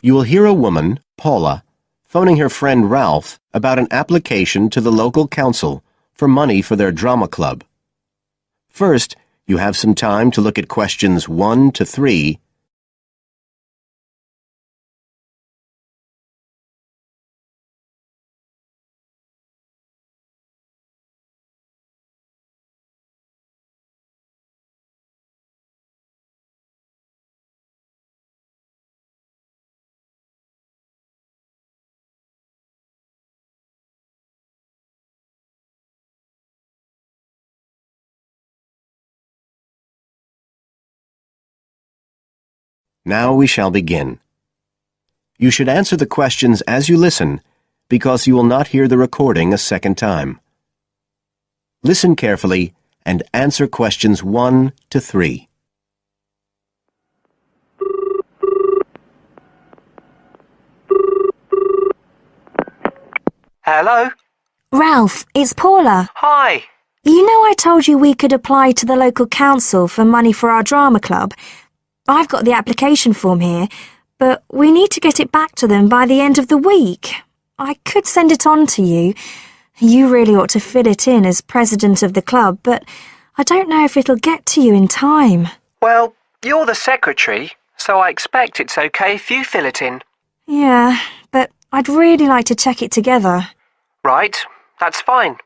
You will hear a woman, Paula, phoning her friend Ralph about an application to the local council for money for their drama club. First, you have some time to look at questions 1 to 3. Now we shall begin. You should answer the questions as you listen, because you will not hear the recording a second time. Listen carefully and answer questions 1 to 3. Hello? Ralph, it's Paula. Hi. You know I told you we could apply to the local council for money for our drama club? I've got the application form here, but we need to get it back to them by the end of the week. I could send it on to you. You really ought to fill it in as president of the club, but I don't know if it'll get to you in time. Well, you're the secretary, so I expect it's okay if you fill it in. Yeah, but I'd really like to check it together. Right, that's fine.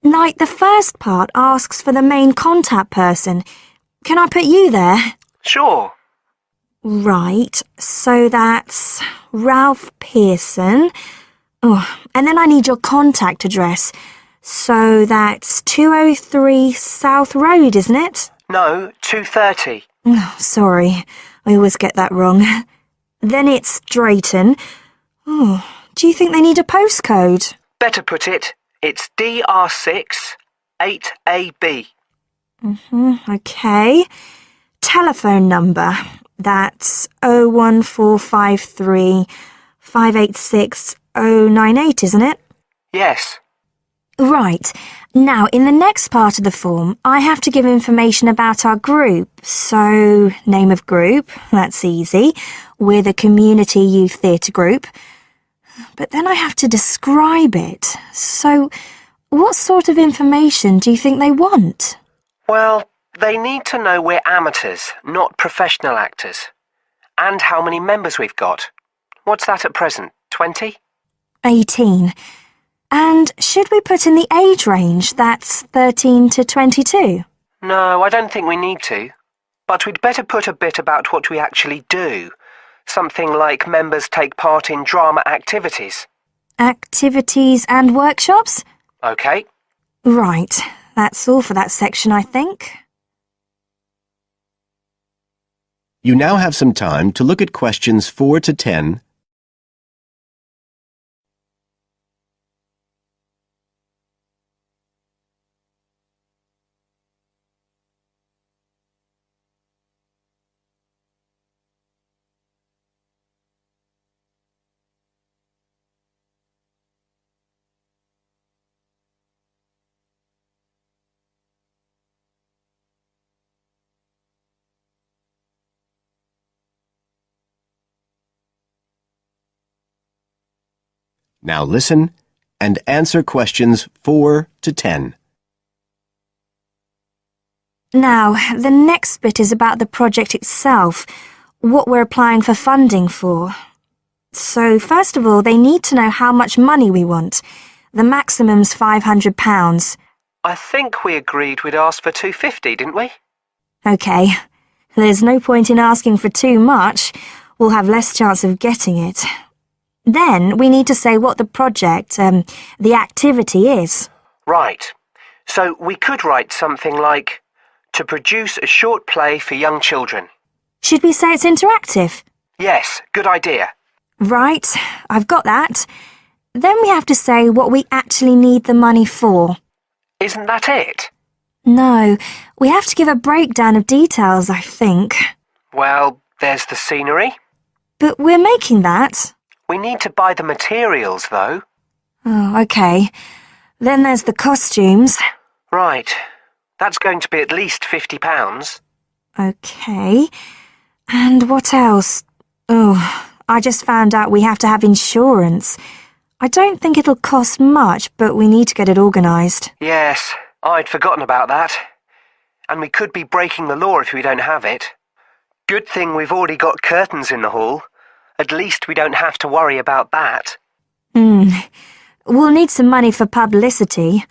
Like, the first part asks for the main contact person. Can I put you there? Sure. Right, so that's Ralph Pearson. Oh, and then I need your contact address. So that's 203 South Road, isn't it? No, 230. Oh, sorry, I always get that wrong. Then it's Drayton. Oh, do you think they need a postcode? Better put it, it's DR6 8AB. Okay. Telephone number. That's 01453 586 098, isn't it? Yes. Right. Now, in the next part of the form, I have to give information about our group. So, name of group, that's easy. We're the Community Youth Theatre Group. But then I have to describe it. So, what sort of information do you think they want? Well, they need to know we're amateurs, not professional actors. And how many members we've got. What's that at present, 20? 18. And should we put in the age range, that's 13 to 22? No, I don't think we need to. But we'd better put a bit about what we actually do. Something like members take part in drama activities. Activities and workshops? OK. Right. That's all for that section, I think. You now have some time to look at questions 4 to 10. Now listen and answer questions 4 to 10. Now, the next bit is about the project itself, what we're applying for funding for. So, first of all, they need to know how much money we want. The maximum's £500. I think we agreed we'd ask for 250, didn't we? OK. There's no point in asking for too much. We'll have less chance of getting it. Then we need to say what the project, the activity is. Right. So we could write something like, to produce a short play for young children. Should we say it's interactive? Yes, good idea. Right, I've got that. Then we have to say what we actually need the money for. Isn't that it? No, we have to give a breakdown of details, I think. Well, there's the scenery. But we're making that. We need to buy the materials, though. Oh, OK. Then there's the costumes. Right. That's going to be at least £50. OK. And what else? Oh, I just found out we have to have insurance. I don't think it'll cost much, but we need to get it organised. Yes, I'd forgotten about that. And we could be breaking the law if we don't have it. Good thing we've already got curtains in the hall. At least we don't have to worry about that. We'll need some money for publicity.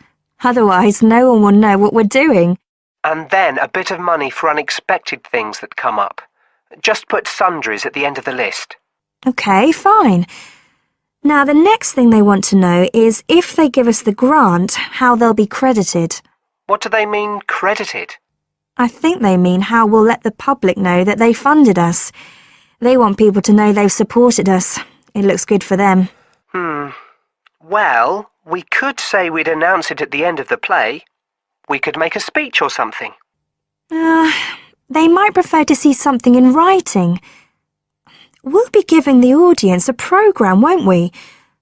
Otherwise, no one will know what we're doing. And then a bit of money for unexpected things that come up. Just put sundries at the end of the list. OK, fine. Now, the next thing they want to know is if they give us the grant, how they'll be credited. What do they mean, credited? I think they mean how we'll let the public know that they funded us. They want people to know they've supported us. It looks good for them. Well, we could say we'd announce it at the end of the play. We could make a speech or something. They might prefer to see something in writing. We'll be giving the audience a programme, won't we?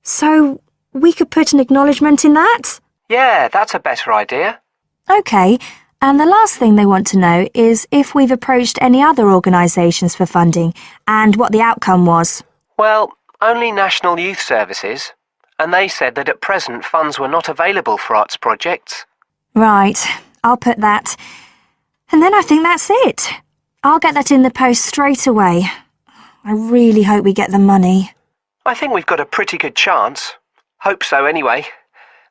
So we could put an acknowledgement in that? Yeah, that's a better idea. OK, and the last thing they want to know is if we've approached any other organisations for funding and what the outcome was. Well, only National Youth Services. And they said that at present funds were not available for arts projects. Right, I'll put that. And then I think that's it. I'll get that in the post straight away. I really hope we get the money. I think we've got a pretty good chance. Hope so anyway.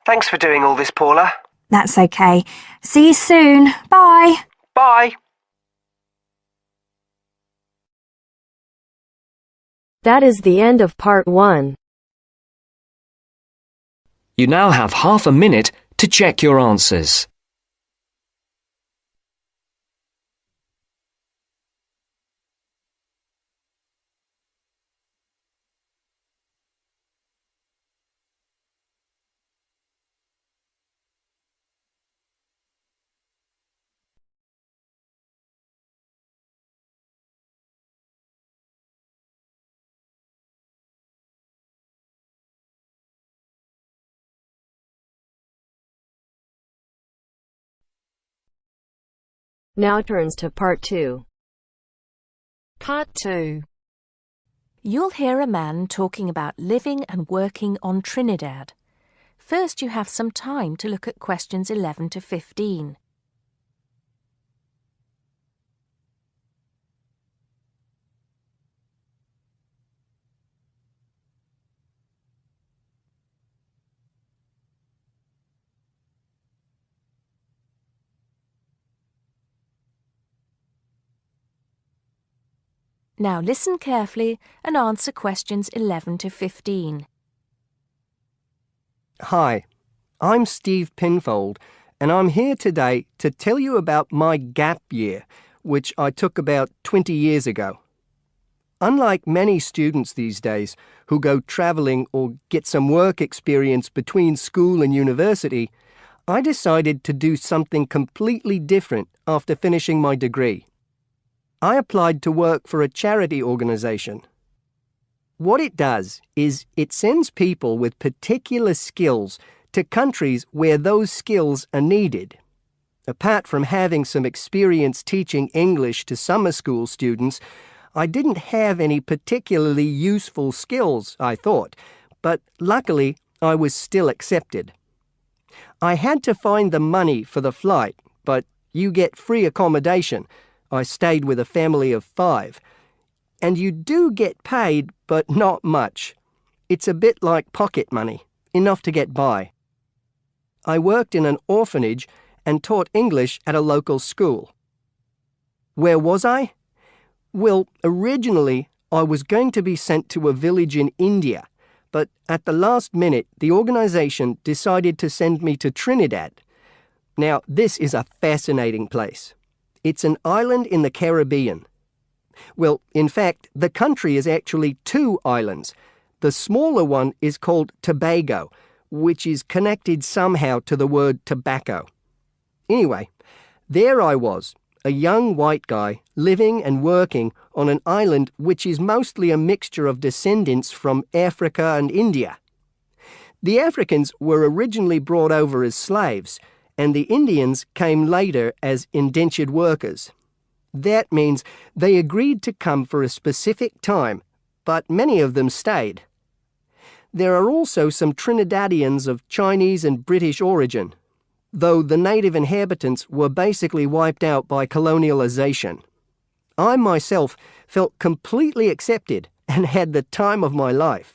Thanks for doing all this, Paula. That's OK. See you soon. Bye. Bye. That is the end of part 1. You now have half a minute to check your answers. Now turns to part 2. Part 2. You'll hear a man talking about living and working on Trinidad. First, you have some time to look at questions 11 to 15. Now listen carefully and answer questions 11 to 15. Hi, I'm Steve Pinfold, and I'm here today to tell you about my gap year, which I took about 20 years ago. Unlike many students these days who go travelling or get some work experience between school and university, I decided to do something completely different after finishing my degree. I applied to work for a charity organisation. What it does is it sends people with particular skills to countries where those skills are needed. Apart from having some experience teaching English to summer school students, I didn't have any particularly useful skills, I thought, but luckily I was still accepted. I had to find the money for the flight, but you get free accommodation. I stayed with a family of 5. And you do get paid, but not much. It's a bit like pocket money, enough to get by. I worked in an orphanage and taught English at a local school. Where was I? Well, originally I was going to be sent to a village in India, but at the last minute the organisation decided to send me to Trinidad. Now, this is a fascinating place. It's an island in the Caribbean. Well, in fact, the country is actually 2 islands. The smaller one is called Tobago, which is connected somehow to the word tobacco. Anyway, there I was, a young white guy living and working on an island which is mostly a mixture of descendants from Africa and India. The Africans were originally brought over as slaves, and the Indians came later as indentured workers. That means they agreed to come for a specific time, but many of them stayed. There are also some Trinidadians of Chinese and British origin, though the native inhabitants were basically wiped out by colonialization. I myself felt completely accepted and had the time of my life.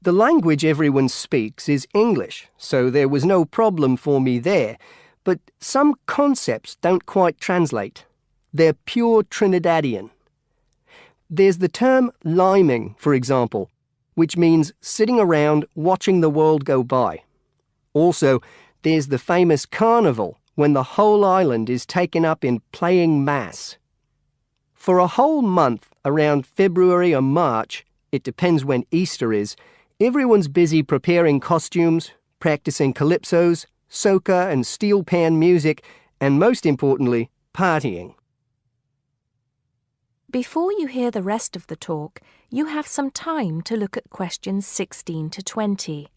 The language everyone speaks is English, so there was no problem for me there, but some concepts don't quite translate. They're pure Trinidadian. There's the term liming, for example, which means sitting around watching the world go by. Also, there's the famous carnival, when the whole island is taken up in playing mass. For a whole month, around February or March, it depends when Easter is, everyone's busy preparing costumes, practicing calypsos, soca and steel pan music, and most importantly, partying. Before you hear the rest of the talk, you have some time to look at questions 16 to 20.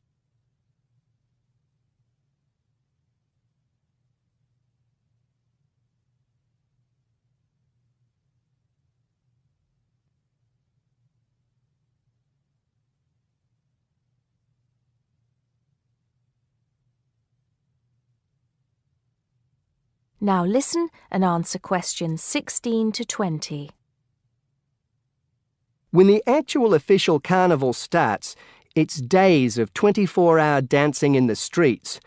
Now listen and answer questions 16 to 20. When the actual official carnival starts, it's days of 24-hour dancing in the streets.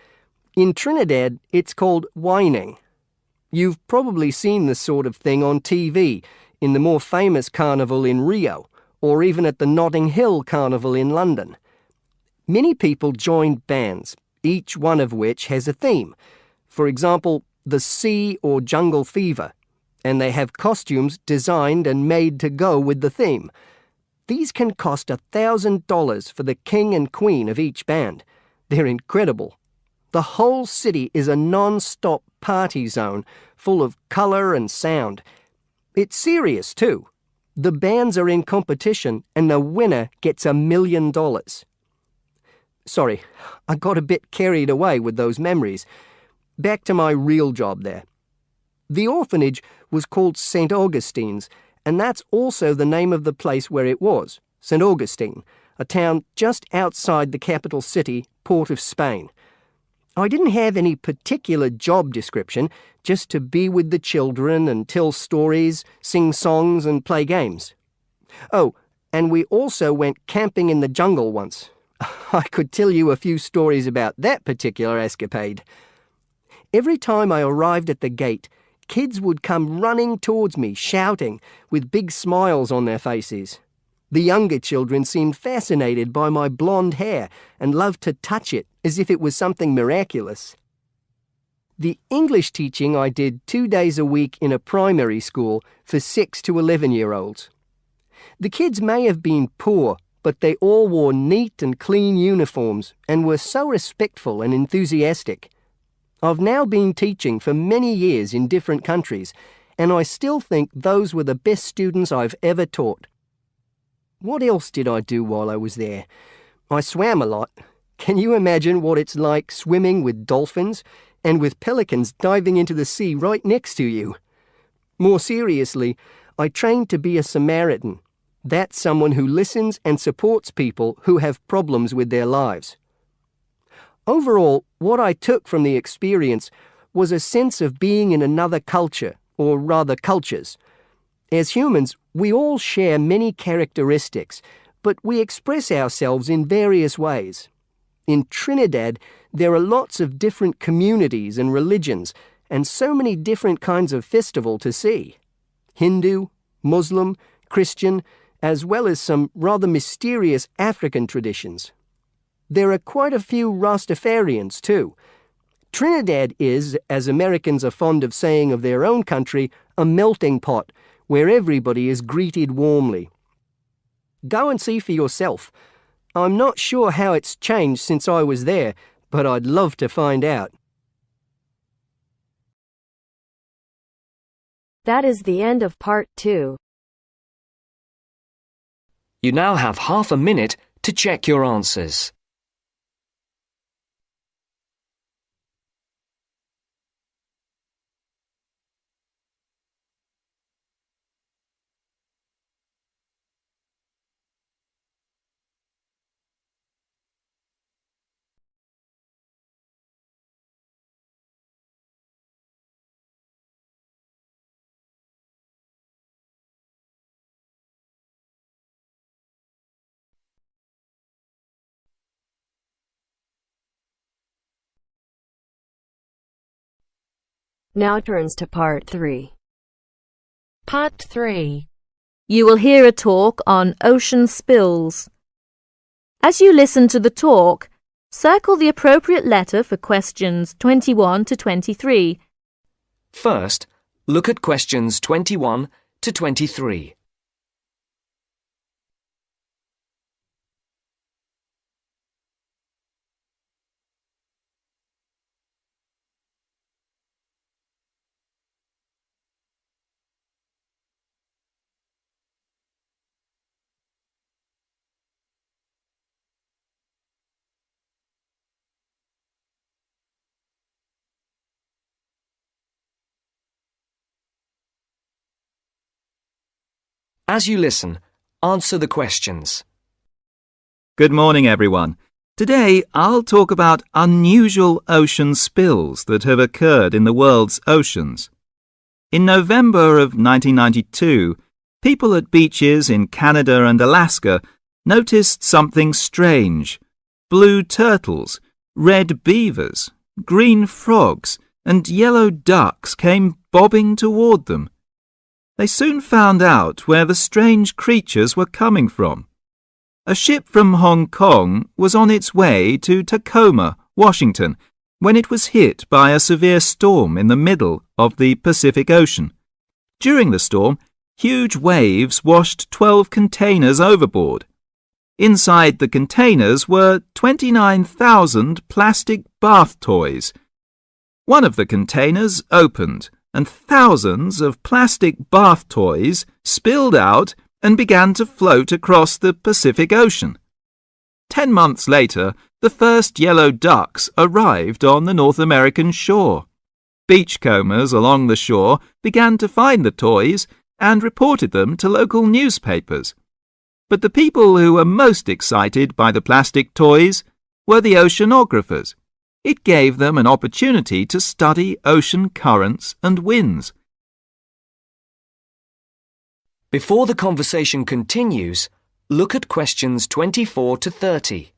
In Trinidad, it's called whining. You've probably seen this sort of thing on TV, in the more famous carnival in Rio, or even at the Notting Hill Carnival in London. Many people joined bands, each one of which has a theme. For example, the Sea or Jungle Fever, and they have costumes designed and made to go with the theme. These can cost $1,000 for the king and queen of each band. They're incredible. The whole city is a non-stop party zone, full of colour and sound. It's serious too. The bands are in competition and the winner gets $1 million. Sorry, I got a bit carried away with those memories. Back to my real job there. The orphanage was called St. Augustine's, and that's also the name of the place where it was, St. Augustine, a town just outside the capital city, Port of Spain. I didn't have any particular job description, just to be with the children and tell stories, sing songs and play games. Oh, and we also went camping in the jungle once. I could tell you a few stories about that particular escapade. Every time I arrived at the gate, kids would come running towards me, shouting, with big smiles on their faces. The younger children seemed fascinated by my blonde hair and loved to touch it as if it was something miraculous. The English teaching I did 2 days a week in a primary school for 6 to 11-year-olds. The kids may have been poor, but they all wore neat and clean uniforms and were so respectful and enthusiastic. I've now been teaching for many years in different countries, and I still think those were the best students I've ever taught. What else did I do while I was there? I swam a lot. Can you imagine what it's like swimming with dolphins and with pelicans diving into the sea right next to you? More seriously, I trained to be a Samaritan. That's someone who listens and supports people who have problems with their lives. Overall, what I took from the experience was a sense of being in another culture, or rather cultures. As humans, we all share many characteristics, but we express ourselves in various ways. In Trinidad, there are lots of different communities and religions, and so many different kinds of festival to see. Hindu, Muslim, Christian, as well as some rather mysterious African traditions. There are quite a few Rastafarians too. Trinidad is, as Americans are fond of saying of their own country, a melting pot where everybody is greeted warmly. Go and see for yourself. I'm not sure how it's changed since I was there, but I'd love to find out. That is the end of part 2. You now have half a minute to check your answers. Now turns to Part 3. Part 3. You will hear a talk on ocean spills. As you listen to the talk, circle the appropriate letter for questions 21 to 23. First, look at questions 21 to 23. As you listen, answer the questions. Good morning, everyone. Today, I'll talk about unusual ocean spills that have occurred in the world's oceans. In November of 1992, people at beaches in Canada and Alaska noticed something strange. Blue turtles, red beavers, green frogs, and yellow ducks came bobbing toward them. They soon found out where the strange creatures were coming from. A ship from Hong Kong was on its way to Tacoma, Washington, when it was hit by a severe storm in the middle of the Pacific Ocean. During the storm, huge waves washed 12 containers overboard. Inside the containers were 29,000 plastic bath toys. One of the containers opened, and thousands of plastic bath toys spilled out and began to float across the Pacific Ocean. 10 months later, the first yellow ducks arrived on the North American shore. Beachcombers along the shore began to find the toys and reported them to local newspapers. But the people who were most excited by the plastic toys were the oceanographers. It gave them an opportunity to study ocean currents and winds. Before the conversation continues, look at questions 24 to 30.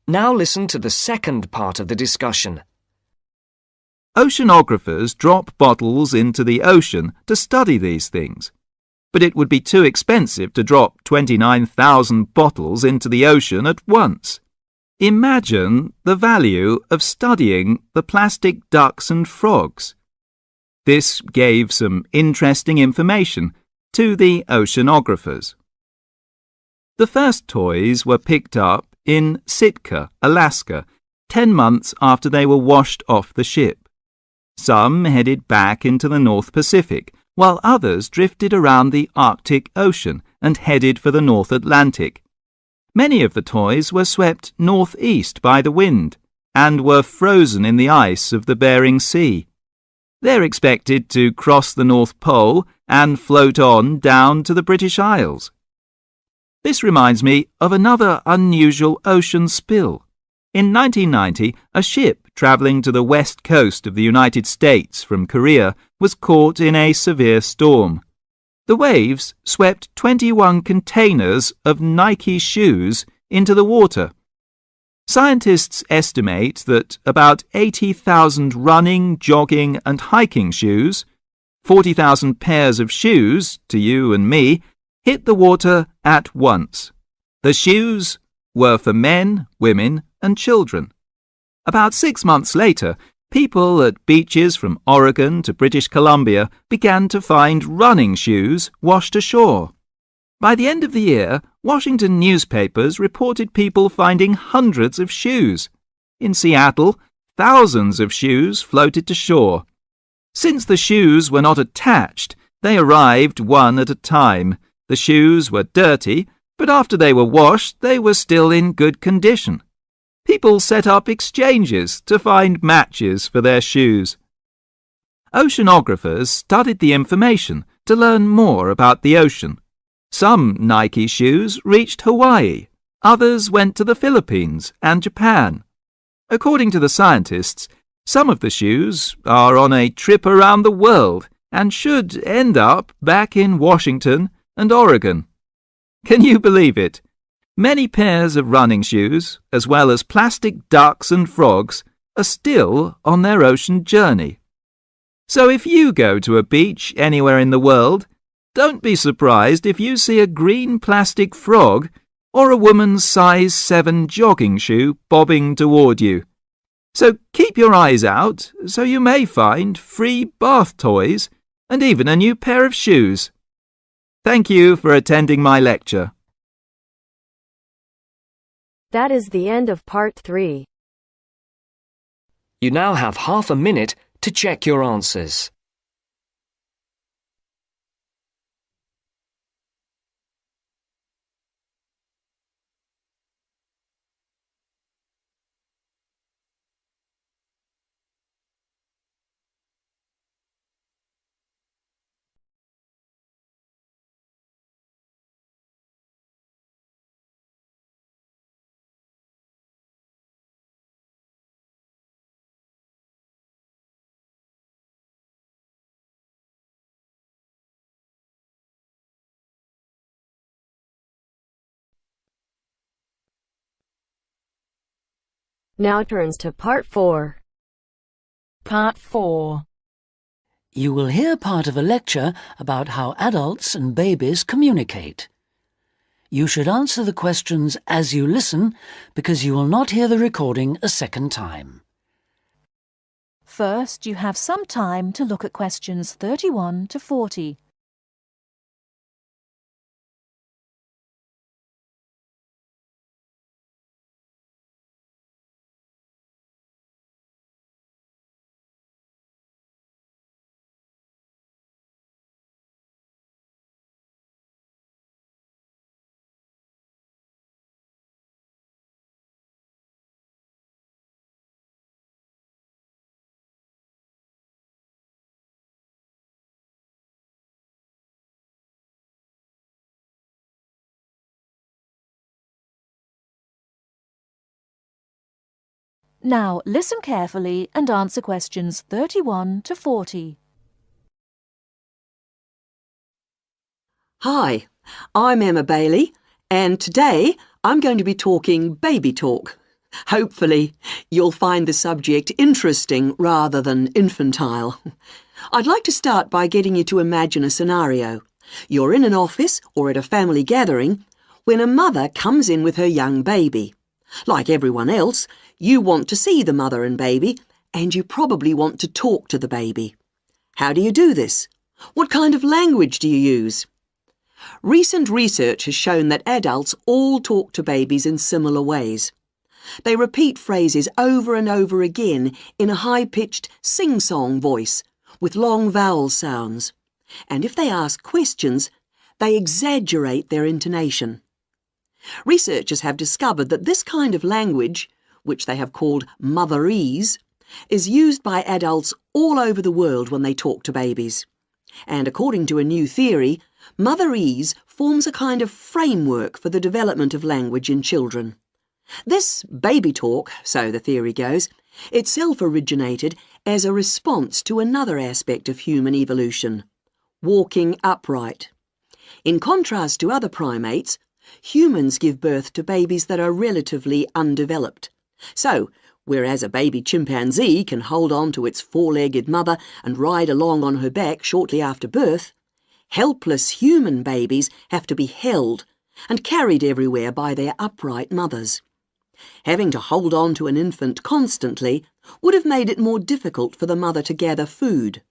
Now listen to the second part of the discussion. Oceanographers drop bottles into the ocean to study these things. But it would be too expensive to drop 29,000 bottles into the ocean at once. Imagine the value of studying the plastic ducks and frogs. This gave some interesting information to the oceanographers. The first toys were picked up in Sitka, Alaska, 10 months after they were washed off the ship. Some headed back into the North Pacific, while others drifted around the Arctic Ocean and headed for the North Atlantic. Many of the toys were swept northeast by the wind and were frozen in the ice of the Bering Sea. They're expected to cross the North Pole and float on down to the British Isles. This reminds me of another unusual ocean spill. In 1990, a ship travelling to the west coast of the United States from Korea was caught in a severe storm. The waves swept 21 containers of Nike shoes into the water. Scientists estimate that about 80,000 running, jogging and hiking shoes, 40,000 pairs of shoes, to you and me, hit the water at once. The shoes were for men, women and children. About 6 months later, people at beaches from Oregon to British Columbia began to find running shoes washed ashore. By the end of the year, Washington newspapers reported people finding hundreds of shoes. In Seattle, thousands of shoes floated to shore. Since the shoes were not attached, they arrived one at a time. The shoes were dirty, but after they were washed, they were still in good condition. People set up exchanges to find matches for their shoes. Oceanographers studied the information to learn more about the ocean. Some Nike shoes reached Hawaii, others went to the Philippines and Japan. According to the scientists, some of the shoes are on a trip around the world and should end up back in Washington and Oregon. Can you believe it? Many pairs of running shoes, as well as plastic ducks and frogs, are still on their ocean journey. So if you go to a beach anywhere in the world, don't be surprised if you see a green plastic frog or a woman's size 7 jogging shoe bobbing toward you. So keep your eyes out, so you may find free bath toys and even a new pair of shoes. Thank you for attending my lecture. That is the end of part 3. You now have half a minute to check your answers. Now turns to part 4. Part 4. You will hear part of a lecture about how adults and babies communicate. You should answer the questions as you listen because you will not hear the recording a second time. First, you have some time to look at questions 31 to 40. Now listen carefully and answer questions 31 to 40. Hi, I'm Emma Bailey, and today I'm going to be talking baby talk. Hopefully, you'll find the subject interesting rather than infantile. I'd like to start by getting you to imagine a scenario. You're in an office or at a family gathering when a mother comes in with her young baby. Like everyone else, you want to see the mother and baby, and you probably want to talk to the baby. How do you do this? What kind of language do you use? Recent research has shown that adults all talk to babies in similar ways. They repeat phrases over and over again in a high-pitched sing-song voice with long vowel sounds. And if they ask questions, they exaggerate their intonation. Researchers have discovered that this kind of language, which they have called motherese, is used by adults all over the world when they talk to babies. And according to a new theory, motherese forms a kind of framework for the development of language in children. This baby talk, so the theory goes, itself originated as a response to another aspect of human evolution, walking upright. In contrast to other primates, humans give birth to babies that are relatively undeveloped. So, whereas a baby chimpanzee can hold on to its four-legged mother and ride along on her back shortly after birth, helpless human babies have to be held and carried everywhere by their upright mothers. Having to hold on to an infant constantly would have made it more difficult for the mother to gather food.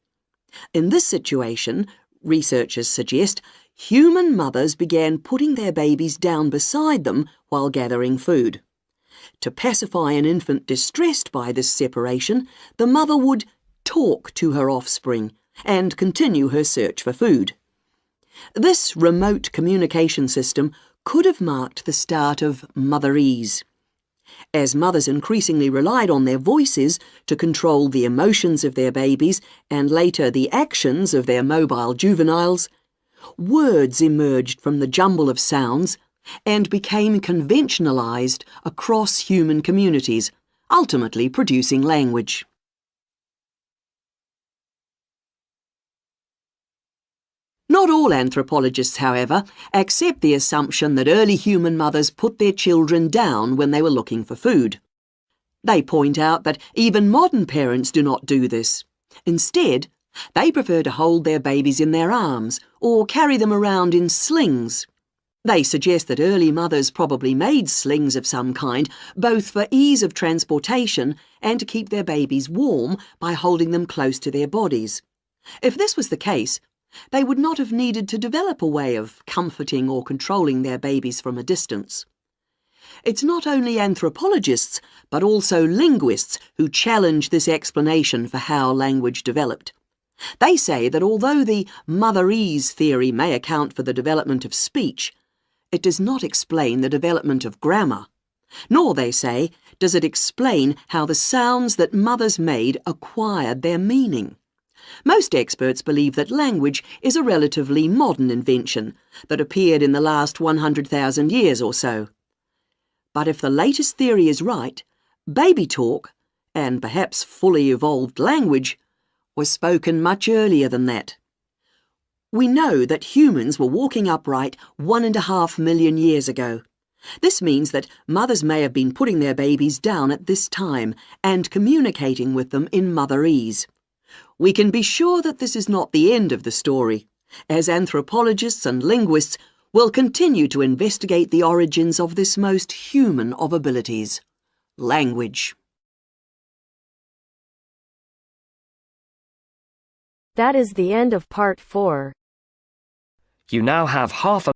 In this situation, researchers suggest, human mothers began putting their babies down beside them while gathering food. To pacify an infant distressed by this separation, the mother would talk to her offspring and continue her search for food. This remote communication system could have marked the start of motherese. As mothers increasingly relied on their voices to control the emotions of their babies and later the actions of their mobile juveniles, words emerged from the jumble of sounds and became conventionalized across human communities, ultimately producing language. Not all anthropologists, however, accept the assumption that early human mothers put their children down when they were looking for food. They point out that even modern parents do not do this. Instead, they prefer to hold their babies in their arms or carry them around in slings. They suggest that early mothers probably made slings of some kind, both for ease of transportation and to keep their babies warm by holding them close to their bodies. If this was the case, they would not have needed to develop a way of comforting or controlling their babies from a distance. It's not only anthropologists, but also linguists who challenge this explanation for how language developed. They say that although the motherese theory may account for the development of speech, it does not explain the development of grammar. Nor, they say, does it explain how the sounds that mothers made acquired their meaning. Most experts believe that language is a relatively modern invention that appeared in the last 100,000 years or so. But if the latest theory is right, baby talk, and perhaps fully evolved language, was spoken much earlier than that. We know that humans were walking upright 1.5 million years ago. This means that mothers may have been putting their babies down at this time and communicating with them in motherese. We can be sure that this is not the end of the story, as anthropologists and linguists will continue to investigate the origins of this most human of abilities, language. That is the end of part 4. You now have half a